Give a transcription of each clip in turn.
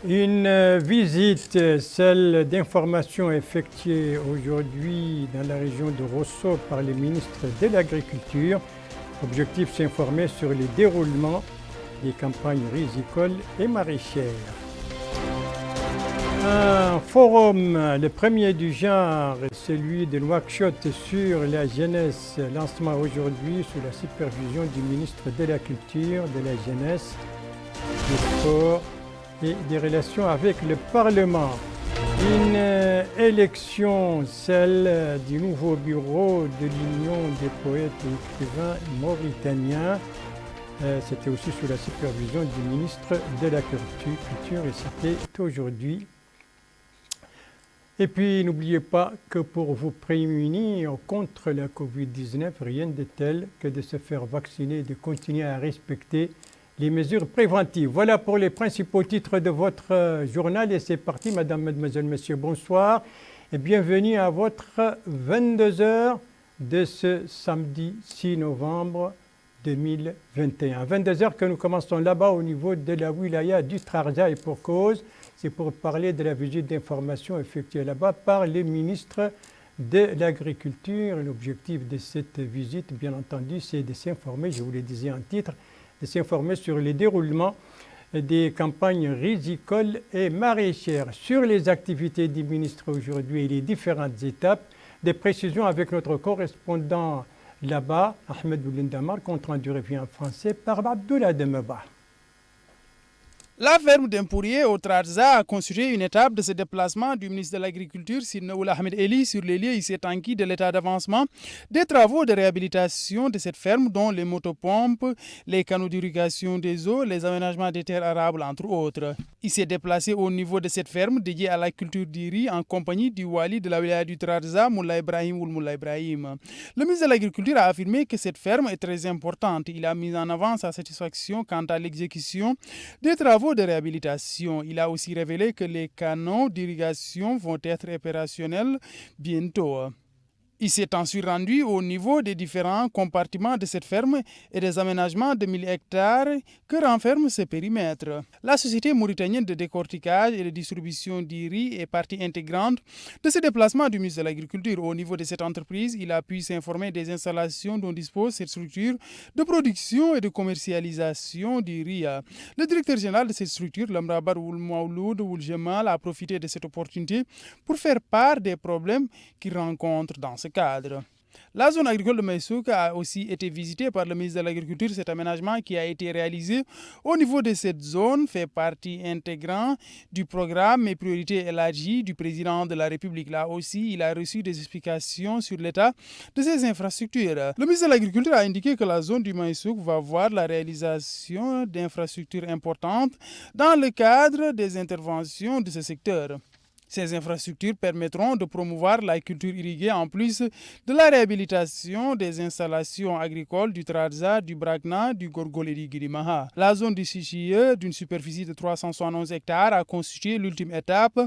Une visite, celle d'information effectuée aujourd'hui dans la région de Rosso par le ministre de l'Agriculture. Objectif, s'informer sur les déroulements des campagnes rizicoles et maraîchères. Un forum, le premier du genre, celui de Nouakchott sur la jeunesse, lancement aujourd'hui sous la supervision du ministre de la Culture, de la Jeunesse, du Sport et des relations avec le Parlement. Une élection, celle du nouveau bureau de l'Union des poètes et écrivains mauritaniens. C'était aussi sous la supervision du ministre de la Culture et c'était aujourd'hui. Et puis n'oubliez pas que pour vous prémunir contre la Covid-19, rien de tel que de se faire vacciner et de continuer à respecter les mesures préventives. Voilà pour les principaux titres de votre journal et c'est parti, Madame, Mademoiselle, Messieurs, bonsoir et bienvenue à votre 22h de ce samedi 6 novembre 2021. 22h que nous commençons là-bas au niveau de la wilaya du Trarza et pour cause, c'est pour parler de la visite d'information effectuée là-bas par les ministres de l'Agriculture. L'objectif de cette visite, bien entendu, c'est de s'informer, je vous le disais en titre, de s'informer sur les déroulements des campagnes rizicoles et maraîchères, sur les activités du ministre aujourd'hui et les différentes étapes. Des précisions avec notre correspondant là-bas, Ahmed Boulindamar, compte rendu revient en français par Abdullah Demeba. La ferme d'Empourier au Trarza a constitué une étape de ce déplacement du ministre de l'Agriculture, Sidnaoul Ahmed Eli, sur les lieux ici tanquis de l'état d'avancement des travaux de réhabilitation de cette ferme, dont les motopompes, les canaux d'irrigation des eaux, les aménagements des terres arables, entre autres. Il s'est déplacé au niveau de cette ferme dédiée à la culture du riz en compagnie du wali de la wilaya du Trarza, Moula Ibrahim ou Moula Ibrahim. Le ministre de l'Agriculture a affirmé que cette ferme est très importante. Il a mis en avant sa satisfaction quant à l'exécution des travaux de réhabilitation. Il a aussi révélé que les canaux d'irrigation vont être opérationnels bientôt. Il s'est ensuite rendu au niveau des différents compartiments de cette ferme et des aménagements de 1000 hectares que renferme ce périmètre. La société mauritanienne de décortiquage et de distribution du riz est partie intégrante de ce déplacement du ministre de l'Agriculture. Au niveau de cette entreprise, il a pu s'informer des installations dont dispose cette structure de production et de commercialisation du riz. Le directeur général de cette structure, Lamrabar Oul Mauloud Oul Jemal, a profité de cette opportunité pour faire part des problèmes qu'il rencontre dans ce cadre. La zone agricole de Maïsouk a aussi été visitée par le ministre de l'Agriculture. Cet aménagement qui a été réalisé au niveau de cette zone fait partie intégrante du programme et priorités élargies du président de la République. Là aussi, il a reçu des explications sur l'état de ces infrastructures. Le ministre de l'Agriculture a indiqué que la zone du Maïsouk va voir la réalisation d'infrastructures importantes dans le cadre des interventions de ce secteur. Ces infrastructures permettront de promouvoir la culture irriguée en plus de la réhabilitation des installations agricoles du Trarza, du Brakna, du Gorgol et du Girimaha. La zone du Sichiye, d'une superficie de 371 hectares, a constitué l'ultime étape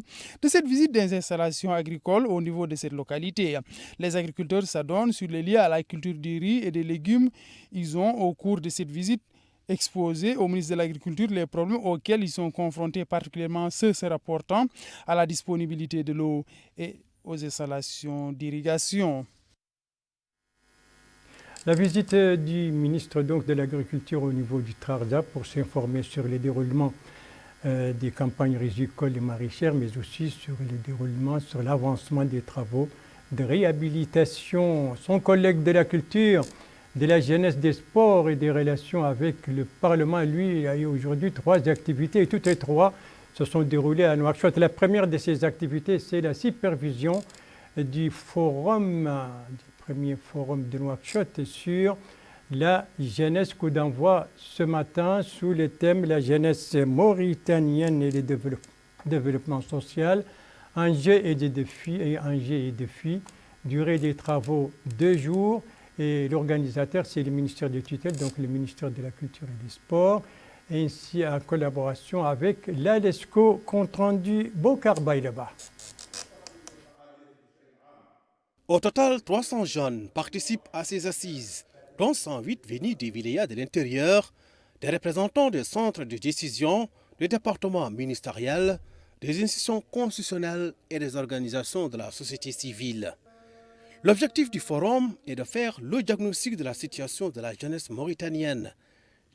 de cette visite des installations agricoles au niveau de cette localité. Les agriculteurs s'adonnent sur les liens à la culture du riz et des légumes. Ils ont, au cours de cette visite, exposer au ministre de l'Agriculture les problèmes auxquels ils sont confrontés, particulièrement ceux se rapportant à la disponibilité de l'eau et aux installations d'irrigation. La visite du ministre donc, de l'Agriculture au niveau du Trarza pour s'informer sur les déroulements des campagnes rizicoles et maraîchères, mais aussi sur les déroulements, sur l'avancement des travaux de réhabilitation. Son collègue de la culture, de la jeunesse, des sports et des relations avec le Parlement, lui, il a eu aujourd'hui 3 activités et toutes les 3 se sont déroulées à Nouakchott. La première de ces activités, c'est la supervision du premier forum de Nouakchott sur la jeunesse, coup d'envoi ce matin sous le thème la jeunesse mauritanienne et le développement social, enjeux et défis, durée des travaux 2 jours. Et l'organisateur, c'est le ministère de tutelle, donc le ministère de la Culture et des Sports, ainsi en collaboration avec l'ALESCO, compte rendu Bokar Baïleba. Au total, 300 jeunes participent à ces assises, dont 108 venus des vilayas de l'intérieur, des représentants des centres de décision, des départements ministériels, des institutions constitutionnelles et des organisations de la société civile. L'objectif du forum est de faire le diagnostic de la situation de la jeunesse mauritanienne,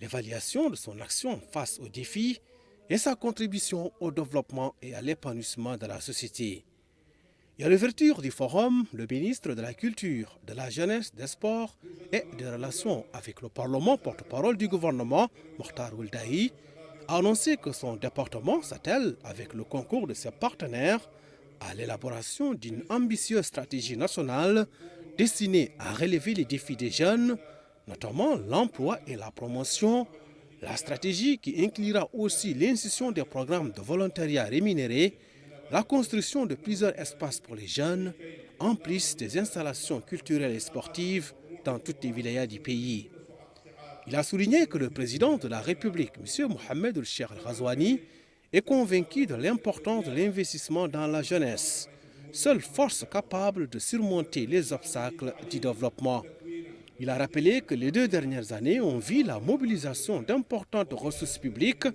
l'évaluation de son action face aux défis et sa contribution au développement et à l'épanouissement de la société. Et à l'ouverture du forum, le ministre de la Culture, de la Jeunesse, des Sports et des Relations avec le Parlement, porte-parole du gouvernement, Mokhtar Ould Dahi, a annoncé que son département s'attelle, avec le concours de ses partenaires, à l'élaboration d'une ambitieuse stratégie nationale destinée à relever les défis des jeunes, notamment l'emploi et la promotion, la stratégie qui inclura aussi l'institution des programmes de volontariat rémunérés, la construction de plusieurs espaces pour les jeunes, en plus des installations culturelles et sportives dans toutes les wilayas du pays. Il a souligné que le président de la République, M. Mohamed El-Cheikh Al-Ghazouani, est convaincu de l'importance de l'investissement dans la jeunesse, seule force capable de surmonter les obstacles du développement. Il a rappelé que les 2 dernières années ont vu la mobilisation d'importantes ressources publiques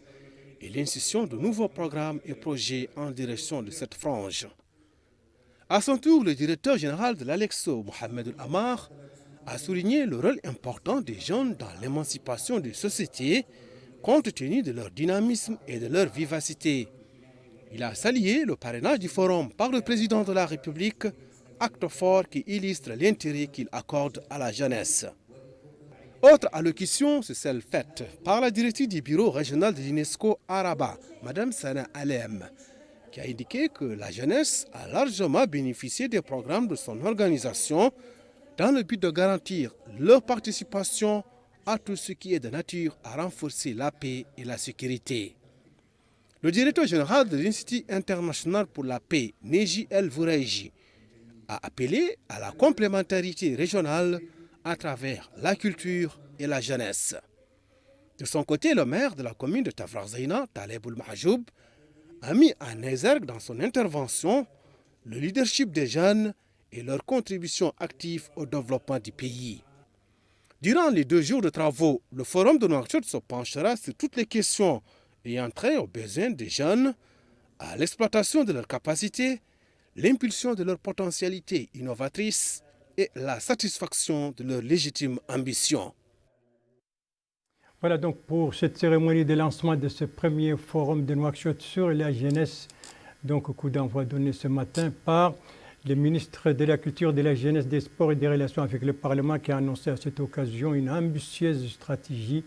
et l'institution de nouveaux programmes et projets en direction de cette frange. À son tour, le directeur général de l'Alexo, Mohamed El-Amar, a souligné le rôle important des jeunes dans l'émancipation des sociétés, compte tenu de leur dynamisme et de leur vivacité. Il a salué le parrainage du forum par le président de la République, acte fort qui illustre l'intérêt qu'il accorde à la jeunesse. Autre allocution, c'est celle faite par la directrice du bureau régional de l'UNESCO à Rabat, Mme Sana Alem, qui a indiqué que la jeunesse a largement bénéficié des programmes de son organisation dans le but de garantir leur participation à tout ce qui est de nature à renforcer la paix et la sécurité. Le directeur général de l'Institut international pour la paix, Neji El Voureji, a appelé à la complémentarité régionale à travers la culture et la jeunesse. De son côté, le maire de la commune de Tafrazaïna, Taleb Oul-Mahajoub, a mis en exergue dans son intervention le leadership des jeunes et leur contribution active au développement du pays. Durant les 2 jours de travaux, le forum de Nouakchott se penchera sur toutes les questions ayant trait aux besoins des jeunes, à l'exploitation de leurs capacités, l'impulsion de leurs potentialités innovatrices et la satisfaction de leurs légitimes ambitions. Voilà donc pour cette cérémonie de lancement de ce premier forum de Nouakchott sur la jeunesse, donc au coup d'envoi donné ce matin par le ministre de la Culture, de la Jeunesse, des Sports et des Relations avec le Parlement qui a annoncé à cette occasion une ambitieuse stratégie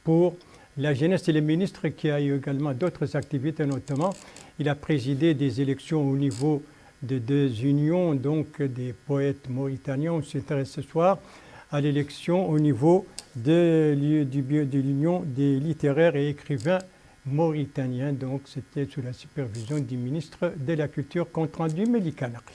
pour la jeunesse. Et le ministre qui a eu également d'autres activités, notamment il a présidé des élections au niveau de 2 unions, donc des poètes mauritaniens. On s'intéresse ce soir à l'élection au niveau de l'Union des littéraires et écrivains mauritaniens. Donc c'était sous la supervision du ministre de la Culture, compte rendu Melika Nakli.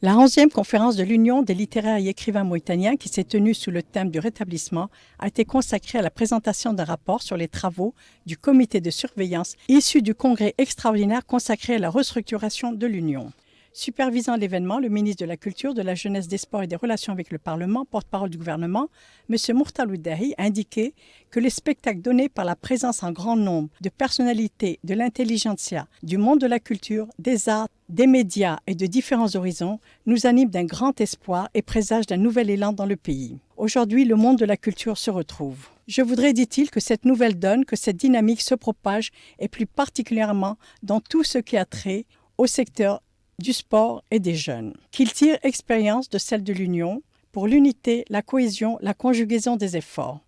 La 11e conférence de l'Union des littéraires et écrivains mauritaniens, qui s'est tenue sous le thème du rétablissement, a été consacrée à la présentation d'un rapport sur les travaux du comité de surveillance issu du congrès extraordinaire consacré à la restructuration de l'Union. Supervisant l'événement, le ministre de la Culture, de la Jeunesse, des Sports et des Relations avec le Parlement, porte-parole du gouvernement, M. Mokhtar Ould Dahi, a indiqué que les spectacles donnés par la présence en grand nombre de personnalités de l'intelligentsia, du monde de la culture, des arts, des médias et de différents horizons nous animent d'un grand espoir et présagent d'un nouvel élan dans le pays. Aujourd'hui, le monde de la culture se retrouve. Je voudrais, dit-il, que cette nouvelle donne, que cette dynamique se propage et plus particulièrement dans tout ce qui a trait au secteur du sport et des jeunes, qu'il tire expérience de celle de l'Union pour l'unité, la cohésion, la conjugaison des efforts.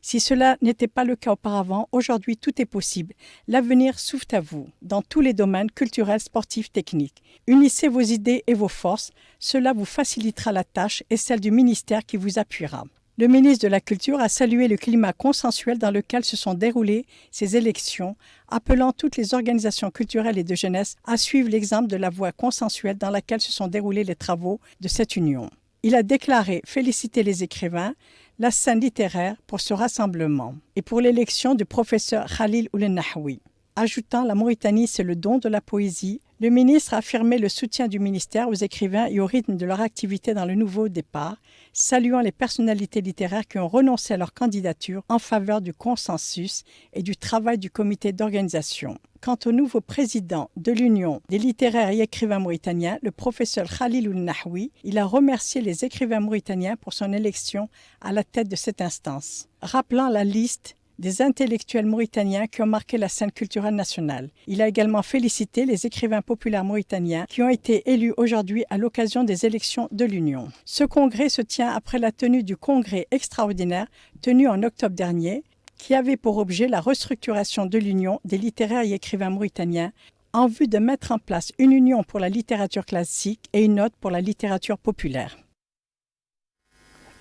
Si cela n'était pas le cas auparavant, aujourd'hui tout est possible. L'avenir s'ouvre à vous, dans tous les domaines culturels, sportifs, techniques. Unissez vos idées et vos forces, cela vous facilitera la tâche et celle du ministère qui vous appuiera. Le ministre de la Culture a salué le climat consensuel dans lequel se sont déroulées ces élections, appelant toutes les organisations culturelles et de jeunesse à suivre l'exemple de la voie consensuelle dans laquelle se sont déroulés les travaux de cette union. Il a déclaré féliciter les écrivains, la scène littéraire pour ce rassemblement et pour l'élection du professeur Khalil Ould Nahwi. Ajoutant « La Mauritanie, c'est le don de la poésie », le ministre a affirmé le soutien du ministère aux écrivains et au rythme de leur activité dans le nouveau départ, saluant les personnalités littéraires qui ont renoncé à leur candidature en faveur du consensus et du travail du comité d'organisation. Quant au nouveau président de l'Union des littéraires et écrivains mauritaniens, le professeur Khalil Nahwi, il a remercié les écrivains mauritaniens pour son élection à la tête de cette instance, rappelant la liste des intellectuels mauritaniens qui ont marqué la scène culturelle nationale. Il a également félicité les écrivains populaires mauritaniens qui ont été élus aujourd'hui à l'occasion des élections de l'Union. Ce congrès se tient après la tenue du congrès extraordinaire tenu en octobre dernier, qui avait pour objet la restructuration de l'Union des littéraires et écrivains mauritaniens en vue de mettre en place une union pour la littérature classique et une autre pour la littérature populaire.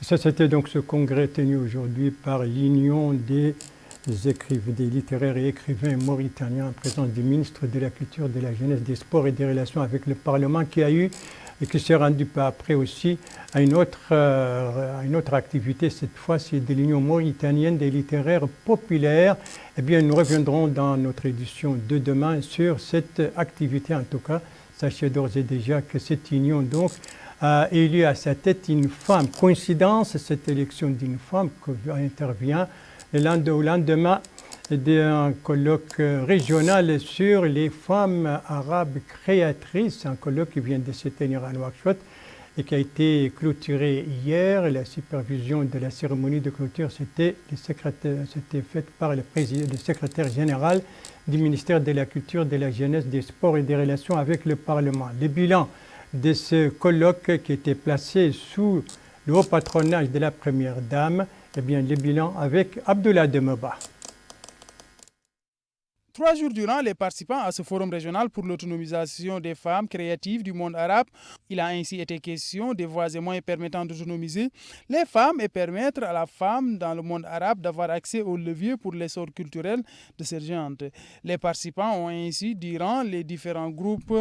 Ça, c'était donc ce congrès tenu aujourd'hui par l'Union des littéraires et écrivains mauritaniens en présence du ministre de la Culture, de la Jeunesse, des Sports et des Relations avec le Parlement qui a eu et qui s'est rendu peu après aussi à une autre activité, cette fois c'est de l'Union mauritanienne des littéraires populaires. Eh bien, nous reviendrons dans notre édition de demain sur cette activité. En tout cas, sachez d'ores et déjà que cette union donc a élu à sa tête une femme. Coïncidence, cette élection d'une femme qui intervient au lendemain d'un colloque régional sur les femmes arabes créatrices, un colloque qui vient de se tenir à Nouakchott et qui a été clôturé hier. La supervision de la cérémonie de clôture c'était faite par le secrétaire général du ministère de la Culture, de la Jeunesse, des Sports et des Relations avec le Parlement. Le bilan de ce colloque qui était placé sous le haut patronage de la Première Dame, eh bien, le bilan avec Abdoulaye Demeba. 3 jours durant, les participants à ce forum régional pour l'autonomisation des femmes créatives du monde arabe, il a ainsi été question des voies et moyens permettant d'autonomiser les femmes et permettre à la femme dans le monde arabe d'avoir accès aux leviers pour l'essor culturel de cette gente. Les participants ont ainsi, durant les différents groupes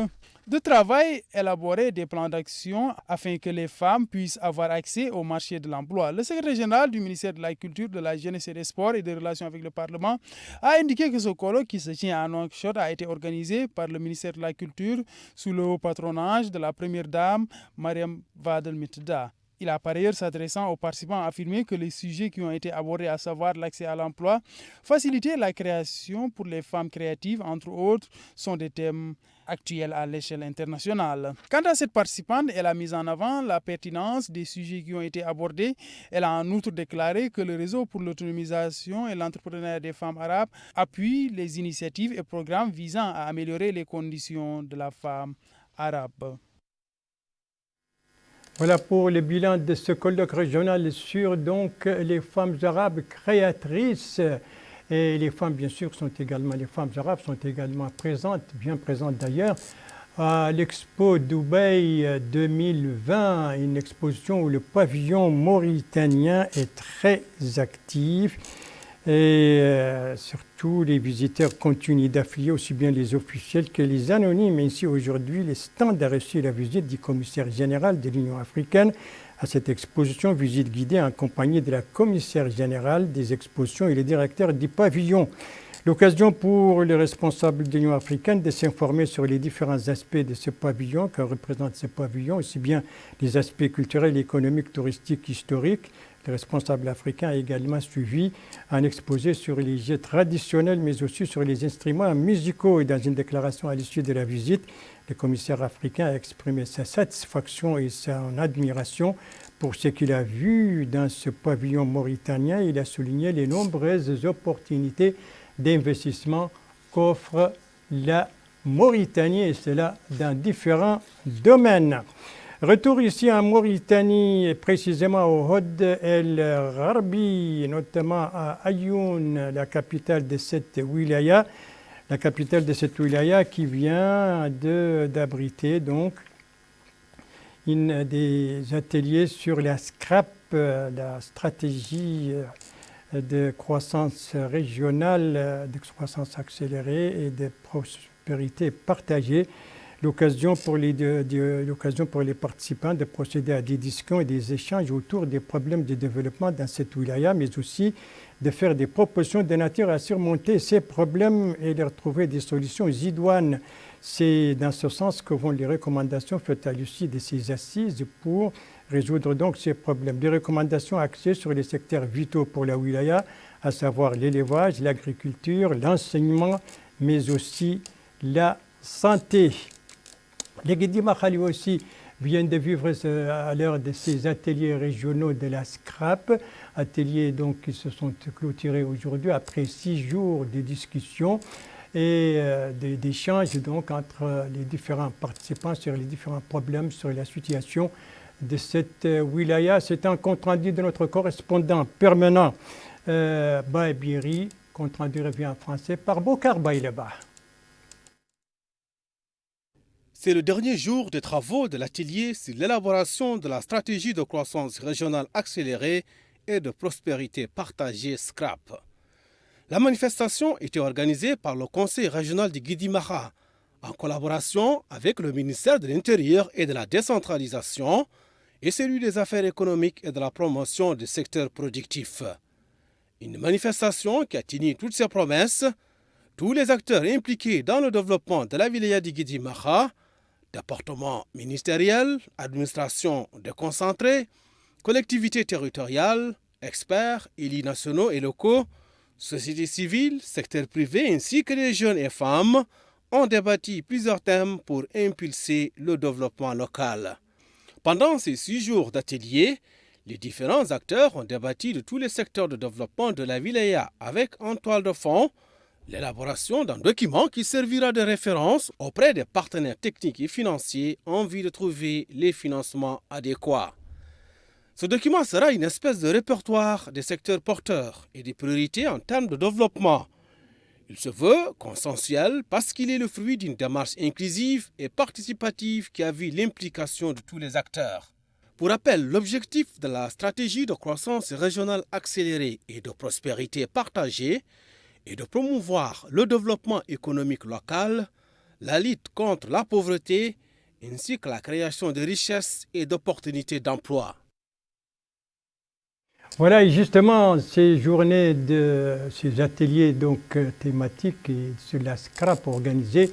de travail, élaboré des plans d'action afin que les femmes puissent avoir accès au marché de l'emploi. Le secrétaire général du ministère de la Culture, de la Jeunesse et des Sports et des Relations avec le Parlement a indiqué que ce colloque qui se tient à Nouakchott a été organisé par le ministère de la Culture sous le haut patronage de la Première Dame, Mariam Wade El Mitda. Il a par ailleurs, s'adressant aux participants, affirmé que les sujets qui ont été abordés, à savoir l'accès à l'emploi, faciliter la création pour les femmes créatives, entre autres, sont des thèmes actuels à l'échelle internationale. Quant à cette participante, elle a mis en avant la pertinence des sujets qui ont été abordés. Elle a en outre déclaré que le réseau pour l'autonomisation et l'entrepreneuriat des femmes arabes appuie les initiatives et programmes visant à améliorer les conditions de la femme arabe. Voilà pour le bilan de ce colloque régional sur donc les femmes arabes créatrices. Et les femmes, bien sûr, les femmes arabes sont également présentes, bien présentes d'ailleurs, à l'Expo Dubaï 2020, une exposition où le pavillon mauritanien est très actif. Et surtout, les visiteurs continuent d'affilier aussi bien les officiels que les anonymes. Ainsi, aujourd'hui, les stands a reçu la visite du commissaire général de l'Union africaine à cette exposition, visite guidée accompagnée de la commissaire générale des expositions et le directeur du pavillon. L'occasion pour les responsables de l'Union africaine de s'informer sur les différents aspects de ce pavillon, que représente ce pavillon, aussi bien les aspects culturels, économiques, touristiques, historiques. Le responsable africain a également suivi un exposé sur les jeux traditionnels, mais aussi sur les instruments musicaux. Et dans une déclaration à l'issue de la visite, le commissaire africain a exprimé sa satisfaction et son admiration pour ce qu'il a vu dans ce pavillon mauritanien. Il a souligné les nombreuses opportunités d'investissement qu'offre la Mauritanie, et cela dans différents domaines. Retour ici en Mauritanie, précisément au Hod El Gharbi, notamment à Ayoun, la capitale de cette wilaya. La capitale de cette wilaya qui vient d'abriter donc des ateliers sur la SCRAP, la stratégie de croissance régionale, de croissance accélérée et de prospérité partagée. L'occasion pour les participants de procéder à des discussions et des échanges autour des problèmes de développement dans cette wilaya, mais aussi de faire des propositions de nature à surmonter ces problèmes et de trouver des solutions idoines. C'est dans ce sens que vont les recommandations faites à l'issue de ces assises pour résoudre donc ces problèmes. Des recommandations axées sur les secteurs vitaux pour la wilaya, à savoir l'élevage, l'agriculture, l'enseignement, mais aussi la santé. Les Guidi Makhali aussi viennent de vivre à l'heure de ces ateliers régionaux de la SCRAP, ateliers donc qui se sont clôturés aujourd'hui après 6 jours de discussions et d'échanges donc entre les différents participants sur les différents problèmes, sur la situation de cette wilaya. C'est un compte rendu de notre correspondant permanent Baebiri, compte rendu revient en français par Bokar Baïleba. C'est le dernier jour des travaux de l'atelier sur l'élaboration de la stratégie de croissance régionale accélérée et de prospérité partagée SCRAP. La manifestation était organisée par le Conseil régional du Guidi Maha, en collaboration avec le ministère de l'Intérieur et de la décentralisation et celui des Affaires économiques et de la promotion des secteurs productifs. Une manifestation qui a tenu toutes ses promesses. Tous les acteurs impliqués dans le développement de la wilaya du Guidi Maha, département ministériel, administration déconcentrée, collectivités territoriales, experts, élus nationaux et locaux, société civile, secteur privé ainsi que les jeunes et femmes ont débattu plusieurs thèmes pour impulser le développement local. Pendant ces 6 jours d'atelier, les différents acteurs ont débattu de tous les secteurs de développement de la wilaya avec en toile de fond l'élaboration d'un document qui servira de référence auprès des partenaires techniques et financiers en vue de trouver les financements adéquats. Ce document sera une espèce de répertoire des secteurs porteurs et des priorités en termes de développement. Il se veut consensuel parce qu'il est le fruit d'une démarche inclusive et participative qui a vu l'implication de tous les acteurs. Pour rappel, l'objectif de la stratégie de croissance régionale accélérée et de prospérité partagée est de promouvoir le développement économique local, la lutte contre la pauvreté ainsi que la création de richesses et d'opportunités d'emploi. Voilà, et justement, ces journées, ces ateliers donc, thématiques et sur la SCRAP organisés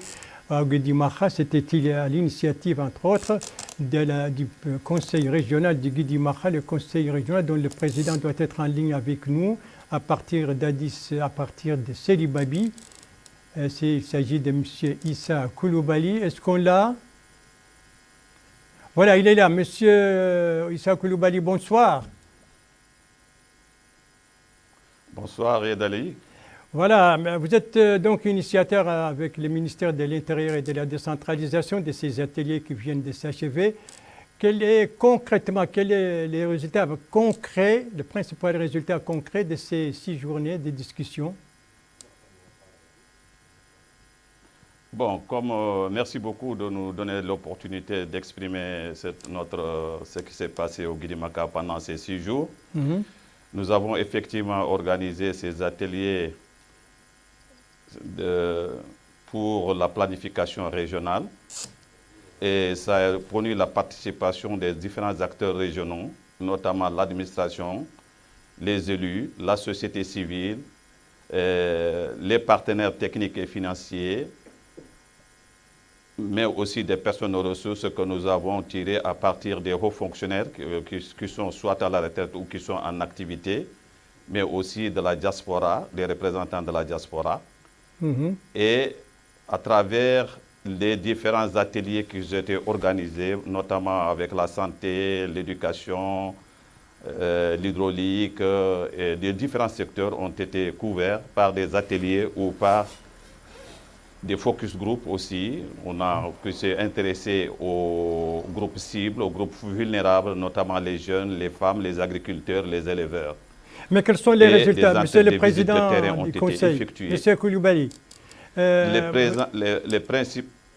à Guidi Maha, c'était à l'initiative, entre autres, du Conseil régional du Guidi Maha, le Conseil régional dont le président doit être en ligne avec nous à partir de Selibabi. Il s'agit de M. Issa Koulibaly. Est-ce qu'on l'a? Voilà, il est là. M. Issa Koulibaly, bonsoir. Bonsoir, Yedali. Voilà, vous êtes donc initiateur avec le ministère de l'Intérieur et de la décentralisation de ces ateliers qui viennent de s'achever. Quels sont les résultats concrets, le principal résultat concret de ces 6 journées de discussion? Bon, merci beaucoup de nous donner l'opportunité d'exprimer ce qui s'est passé au Guidi Maha pendant ces 6 jours. Nous avons effectivement organisé ces ateliers pour la planification régionale et ça a produit la participation des différents acteurs régionaux, notamment l'administration, les élus, la société civile, les partenaires techniques et financiers, mais aussi des personnes aux ressources que nous avons tirées à partir des hauts fonctionnaires qui sont soit à la retraite ou qui sont en activité, mais aussi de la diaspora, des représentants de la diaspora. Et à travers les différents ateliers qui ont été organisés, notamment avec la santé, l'éducation, l'hydraulique, et les différents secteurs ont été couverts par des ateliers ou par des focus group aussi. On a pu s'intéresser aux groupes cibles, aux groupes vulnérables, notamment les jeunes, les femmes, les agriculteurs, les éleveurs. Mais quels sont les résultats, Monsieur le Président du Conseil, Monsieur Koulibaly?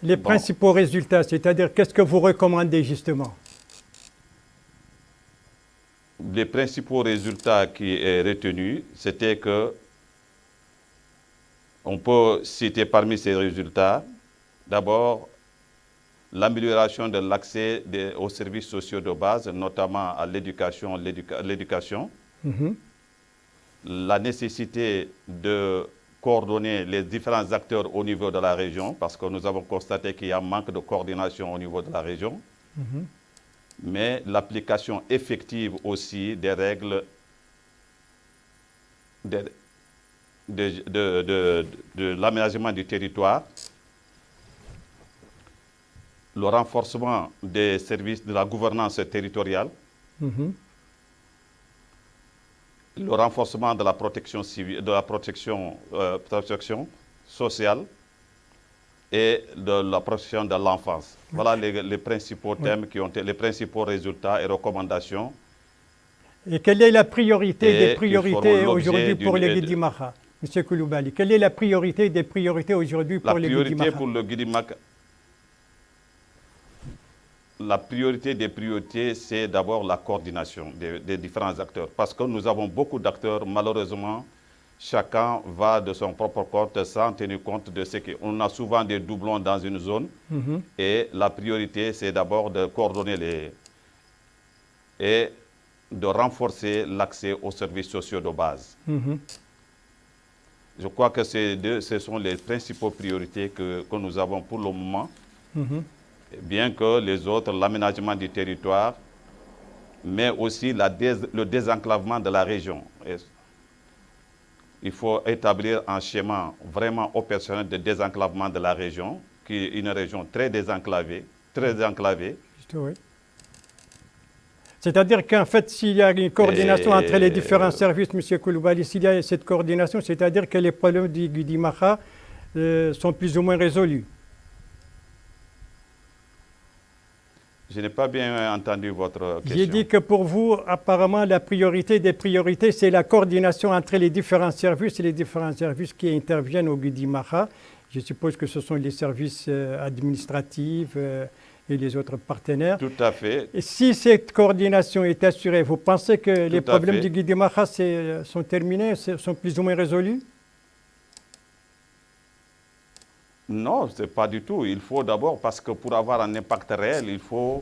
Les principaux résultats, c'est-à-dire qu'est-ce que vous recommandez justement? Les principaux résultats qui est retenu, c'était que on peut citer parmi ces résultats, d'abord, l'amélioration de l'accès aux services sociaux de base, notamment à l'éducation. la nécessité de coordonner les différents acteurs au niveau de la région, parce que nous avons constaté qu'il y a un manque de coordination au niveau de la région, mais l'application effective aussi des règles de l'aménagement du territoire, le renforcement des services de la gouvernance territoriale, le renforcement de la protection civile, de la protection sociale et de la protection de l'enfance. Voilà les principaux thèmes qui ont été les principaux résultats et recommandations. Et quelle est la priorité des priorités aujourd'hui pour le Guidi Maha, M. Coulibaly? Quelle est la priorité des priorités aujourd'hui pour le Guidi Maha? Pour le Guidi Maha, la priorité des priorités, c'est d'abord la coordination des différents acteurs. Parce que nous avons beaucoup d'acteurs, malheureusement, chacun va de son propre compte sans tenir compte de ce qu'on a souvent des doublons dans une zone. Et la priorité, c'est d'abord de coordonner et de renforcer l'accès aux services sociaux de base. Je crois que ce sont les principales priorités que nous avons pour le moment. Bien que les autres, l'aménagement du territoire, mais aussi le désenclavement de la région. Il faut établir un schéma vraiment opérationnel de désenclavement de la région, qui est une région très désenclavée, Oui. C'est-à-dire qu'en fait, s'il y a une coordination entre les différents services, M. Coulibaly, s'il y a cette coordination, c'est-à-dire que les problèmes du Guidi Maha sont plus ou moins résolus. Je n'ai pas bien entendu votre question. J'ai dit que pour vous, apparemment, la priorité des priorités, c'est la coordination entre les différents services et les différents services qui interviennent au Guidi Maha. Je suppose que ce sont les services administratifs et les autres partenaires. Tout à fait. Et si cette coordination est assurée, vous pensez que les problèmes du Guidi Maha sont terminés, sont plus ou moins résolus? Non, ce n'est pas du tout. Il faut d'abord, parce que pour avoir un impact réel, il faut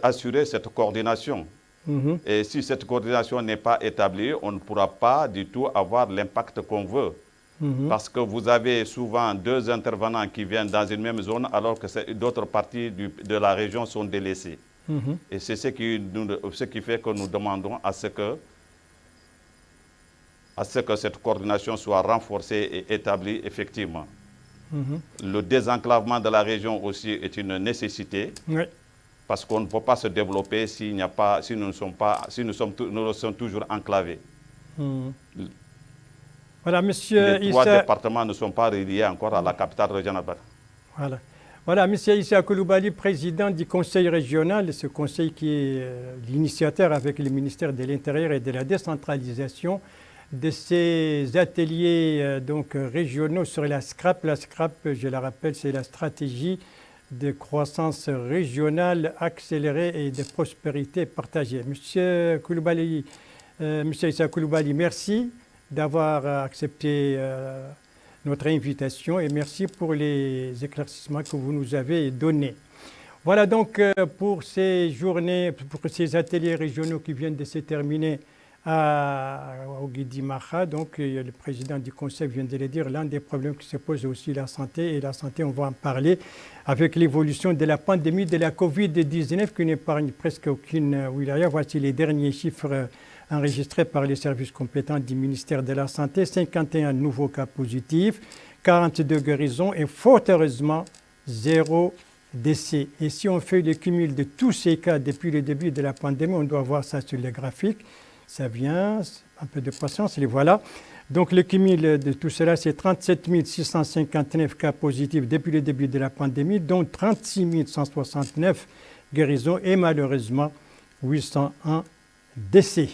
assurer cette coordination. Et si cette coordination n'est pas établie, on ne pourra pas du tout avoir l'impact qu'on veut. Parce que vous avez souvent deux intervenants qui viennent dans une même zone alors que d'autres parties de la région sont délaissées. Et c'est ce qui fait que nous demandons à ce que cette coordination soit renforcée et établie effectivement. Le désenclavement de la région aussi est une nécessité, parce qu'on ne peut pas se développer si nous sommes toujours enclavés. Voilà, monsieur Les trois départements ne sont pas reliés encore à la capitale régionale. Voilà, monsieur Issa Coulibaly, président du conseil régional, ce conseil qui est l'initiateur avec le ministère de l'Intérieur et de la décentralisation de ces ateliers régionaux sur la SCRAP. La SCRAP, je le rappelle, c'est la stratégie de croissance régionale accélérée et de prospérité partagée. Monsieur Coulibaly, monsieur Issa Coulibaly, merci d'avoir accepté notre invitation et merci pour les éclaircissements que vous nous avez donnés. Voilà donc pour ces journées, pour ces ateliers régionaux qui viennent de se terminer au Guidi Maha. Donc le président du conseil vient de le dire, l'un des problèmes qui se pose aussi la santé, et la santé on va en parler avec l'évolution de la pandémie de la Covid-19 qui n'épargne presque aucune wilaya. Voici les derniers chiffres enregistrés par les services compétents du ministère de la Santé. 51 nouveaux cas positifs, 42 guérisons et fort heureusement 0 décès. Et si on fait le cumul de tous ces cas depuis le début de la pandémie, on doit voir ça sur le graphique. Ça vient, un peu de patience, les voilà. Donc le cumul de tout cela, c'est 37 659 cas positifs depuis le début de la pandémie, dont 36 169 guérisons et malheureusement 801 décès.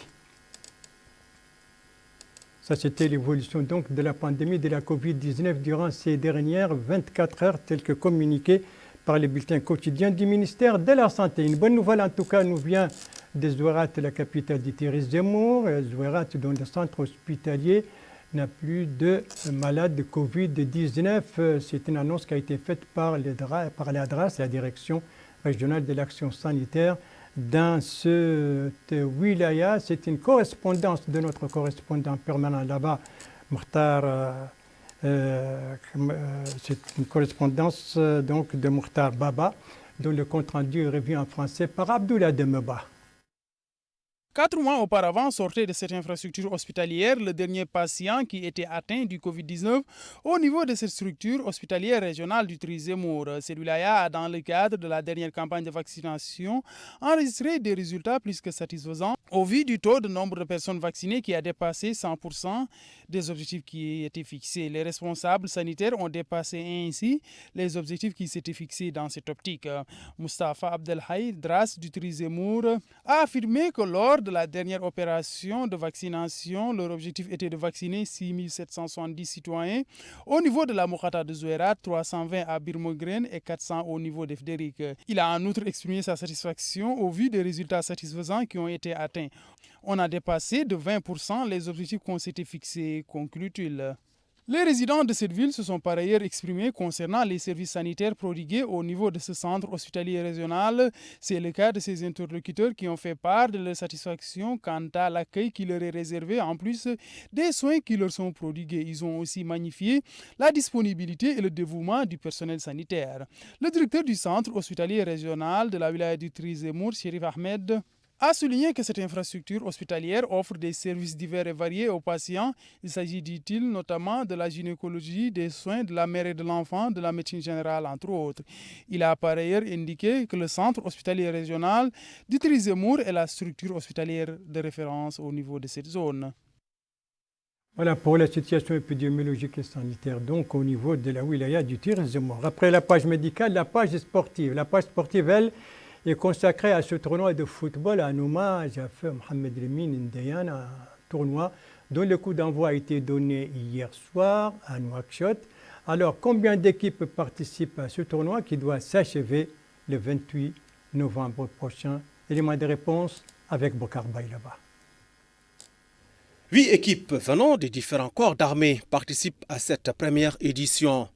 Ça, c'était l'évolution donc de la pandémie de la Covid-19 durant ces dernières 24 heures, telles que communiquées par les bulletins quotidiens du ministère de la Santé. Une bonne nouvelle, en tout cas, nous vient de Zouérate, la capitale du Thierry Zemmour. Zouérate, dont le centre hospitalier n'a plus de malades de Covid-19. C'est une annonce qui a été faite par la DRAS, la Direction régionale de l'action sanitaire dans cette wilaya. C'est une correspondance de notre correspondant permanent là-bas, Mokhtar. C'est une correspondance donc de Mokhtar Baba, dont le compte-rendu est revu en français par Abdoulaye Demeba. 4 mois auparavant, sortait de cette infrastructure hospitalière le dernier patient qui était atteint du Covid-19 au niveau de cette structure hospitalière régionale du Tri-Zemour. Celui-là a, dans le cadre de la dernière campagne de vaccination, enregistré des résultats plus que satisfaisants au vu du taux de nombre de personnes vaccinées qui a dépassé 100% des objectifs qui étaient fixés. Les responsables sanitaires ont dépassé ainsi les objectifs qui s'étaient fixés dans cette optique. Moustapha Abdelhaï Dras du Tri-Zemour a affirmé que lors de la dernière opération de vaccination, leur objectif était de vacciner 6 770 citoyens au niveau de la Mokhata de Zouerat, 320 à Birmogren et 400 au niveau d'Efderik. Il a en outre exprimé sa satisfaction au vu des résultats satisfaisants qui ont été atteints. On a dépassé de 20% les objectifs qu'on s'était fixés, conclut-il. Les résidents de cette ville se sont par ailleurs exprimés concernant les services sanitaires prodigués au niveau de ce centre hospitalier régional. C'est le cas de ces interlocuteurs qui ont fait part de leur satisfaction quant à l'accueil qui leur est réservé en plus des soins qui leur sont prodigués. Ils ont aussi magnifié la disponibilité et le dévouement du personnel sanitaire. Le directeur du centre hospitalier régional de la wilaya du Tri-Zemour, Chérif Ahmed, a souligné que cette infrastructure hospitalière offre des services divers et variés aux patients. Il s'agit, dit-il, notamment de la gynécologie, des soins de la mère et de l'enfant, de la médecine générale, entre autres. Il a par ailleurs indiqué que le centre hospitalier régional du Tri-Zemour est la structure hospitalière de référence au niveau de cette zone. Voilà pour la situation épidémiologique et sanitaire, donc au niveau de la wilaya du Tri-Zemour. Après la page médicale, la page sportive. La page sportive, elle, est consacré à ce tournoi de football en hommage à feu Mohamed Lemine Ndayan, un tournoi dont le coup d'envoi a été donné hier soir à Nouakchott. Alors, combien d'équipes participent à ce tournoi qui doit s'achever le 28 novembre prochain? Élément de réponse avec Bokar Baïlaba. 8 équipes venant des différents corps d'armée participent à cette première édition.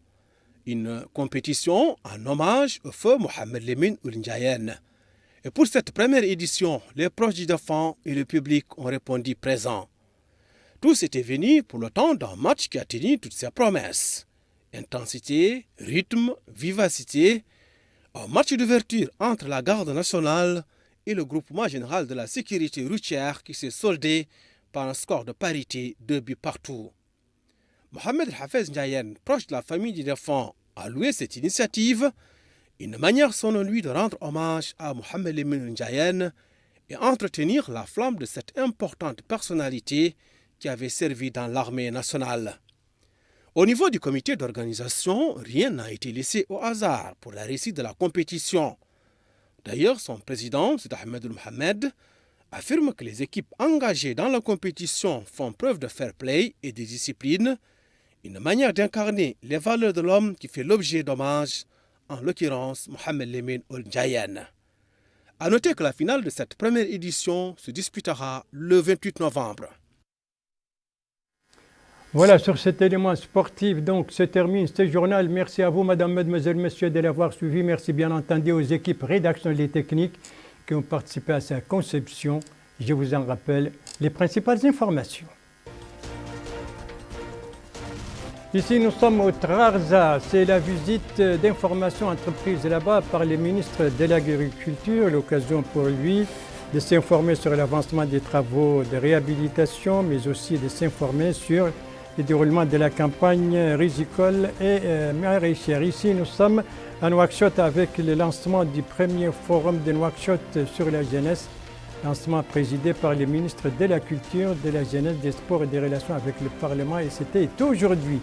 Une compétition en hommage au feu Mohamed Lemine Ndayan. Et pour cette première édition, les proches du défunt et le public ont répondu présents. Tous étaient venus pour le temps d'un match qui a tenu toutes ses promesses. Intensité, rythme, vivacité. Un match d'ouverture entre la garde nationale et le groupement général de la sécurité routière qui s'est soldé par un score de parité 2 buts partout. Mohamed Hafez Ndayan, proche de la famille du défunt, a loué cette initiative, une manière selon lui de rendre hommage à Mohamed Lemine Ndayan et entretenir la flamme de cette importante personnalité qui avait servi dans l'armée nationale. Au niveau du comité d'organisation, rien n'a été laissé au hasard pour la réussite de la compétition. D'ailleurs, son président, Sidi Ahmed Mohamed, affirme que les équipes engagées dans la compétition font preuve de fair play et de discipline, une manière d'incarner les valeurs de l'homme qui fait l'objet d'hommage, en l'occurrence Mohamed Lemine Ndayan. A noter que la finale de cette première édition se disputera le 28 novembre. Voilà, sur cet élément sportif, donc, se termine ce journal. Merci à vous, madame, mademoiselle, messieurs, de l'avoir suivi. Merci bien entendu aux équipes rédactionnelles et techniques qui ont participé à sa conception. Je vous en rappelle les principales informations. Ici, nous sommes au Trarza. C'est la visite d'information entreprise là-bas par le ministre de l'Agriculture. L'occasion pour lui de s'informer sur l'avancement des travaux de réhabilitation, mais aussi de s'informer sur le déroulement de la campagne rizicole et maraîchère. Ici, nous sommes à Nouakchott avec le lancement du premier forum de Nouakchott sur la jeunesse, lancement présidé par le ministre de la Culture, de la Jeunesse, des Sports et des Relations avec le Parlement, et c'était aujourd'hui.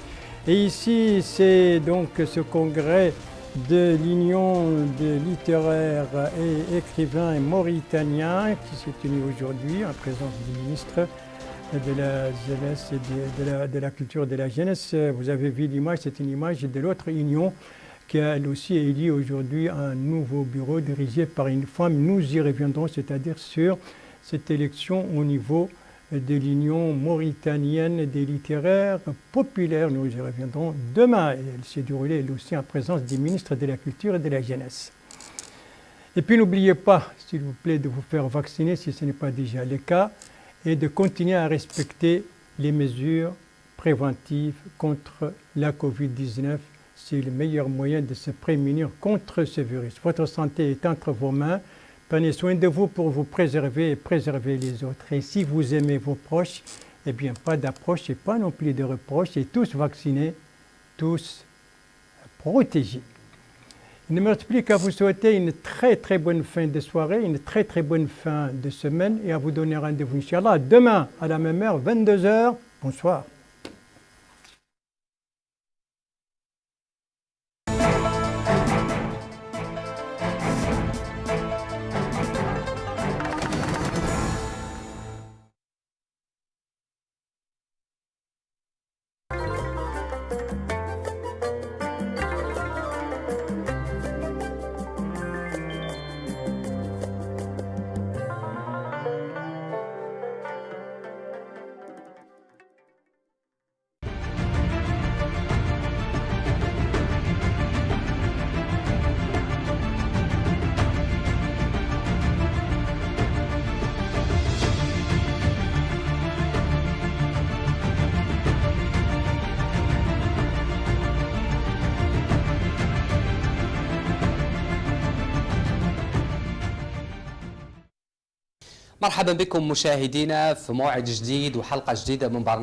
Et ici, c'est donc ce congrès de l'Union de littéraires et écrivains mauritaniens qui s'est tenu aujourd'hui en présence du ministre de la Jeunesse et de la Culture de la Jeunesse. Vous avez vu l'image, c'est une image de l'autre union qui a elle aussi élu aujourd'hui un nouveau bureau dirigé par une femme. Nous y reviendrons, c'est-à-dire sur cette élection au niveau de l'Union mauritanienne des littéraires populaires. Nous y reviendrons demain. Elle s'est déroulée elle aussi en présence du ministre de la Culture et de la Jeunesse. Et puis n'oubliez pas, s'il vous plaît, de vous faire vacciner si ce n'est pas déjà le cas et de continuer à respecter les mesures préventives contre la Covid-19. C'est le meilleur moyen de se prémunir contre ce virus. Votre santé est entre vos mains. Prenez soin de vous pour vous préserver et préserver les autres. Et si vous aimez vos proches, eh bien, pas d'approche et pas non plus de reproches. Et tous vaccinés, tous protégés. Il ne me reste plus qu'à vous souhaiter une très très bonne fin de soirée, une très très bonne fin de semaine et à vous donner rendez-vous, Inch'Allah, demain à la même heure, 22h. Bonsoir. مرحبا بكم مشاهدينا في موعد جديد وحلقة جديدة من برنامج